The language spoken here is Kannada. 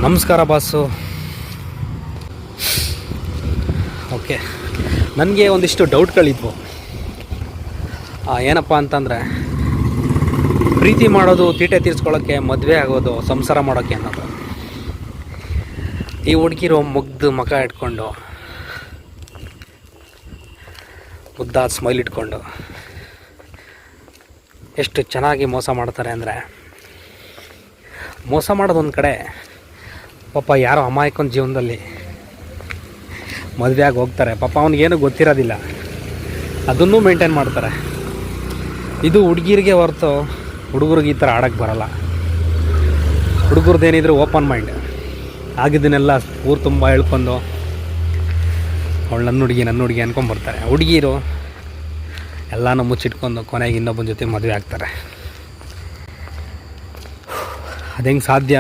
ನಮಸ್ಕಾರ ಬಾಸು. ಓಕೆ, ನನಗೆ ಒಂದಿಷ್ಟು ಡೌಟ್ಗಳಿದ್ವು. ಏನಪ್ಪ ಅಂತಂದರೆ, ಪ್ರೀತಿ ಮಾಡೋದು ತೀಟೆ ತೀರಿಸ್ಕೊಳ್ಳೋಕ್ಕೆ, ಮದುವೆ ಆಗೋದು ಸಂಸಾರ ಮಾಡೋಕ್ಕೆ ಅನ್ನೋದು. ಈ ಹುಡುಗಿರು ಮುಗ್ದು ಮುಖ ಇಟ್ಕೊಂಡು, ಮುದ್ದಾದ ಸ್ಮೈಲ್ ಇಟ್ಕೊಂಡು ಎಷ್ಟು ಚೆನ್ನಾಗಿ ಮೋಸ ಮಾಡ್ತಾರೆ ಅಂದರೆ, ಮೋಸ ಮಾಡೋದೊಂದು ಕಡೆ, ಪಾಪ ಯಾರೋ ಅಮಾಯಕನ ಜೀವನದಲ್ಲಿ ಮದುವೆ ಆಗಿ ಹೋಗ್ತಾರೆ. ಪಾಪ ಅವ್ನಿಗೇನು ಗೊತ್ತಿರೋದಿಲ್ಲ, ಅದನ್ನೂ ಮೇಂಟೈನ್ ಮಾಡ್ತಾರೆ. ಇದು ಹುಡುಗಿರಿಗೆ ಹೊರತು ಹುಡುಗರಿಗೆ ಈ ಥರ ಆಡೋಕ್ಕೆ ಬರೋಲ್ಲ. ಹುಡುಗರದ್ದೇನಿದ್ರು ಓಪನ್ ಮೈಂಡ್, ಆಗಿದ್ದನ್ನೆಲ್ಲ ಊರು ತುಂಬ ಹೇಳ್ಕೊಂಡು ಅವಳು ನನ್ನ ಹುಡುಗಿ ಅಂದ್ಕೊಂಡ್ಬರ್ತಾರೆ. ಹುಡುಗಿರು ಎಲ್ಲನೂ ಮುಚ್ಚಿಟ್ಕೊಂಡು ಕೊನೆಗೆ ಇನ್ನೊಬ್ಬನ ಜೊತೆ ಮದುವೆ ಆಗ್ತಾರೆ. ಅದು ಹೆಂಗೆ ಸಾಧ್ಯ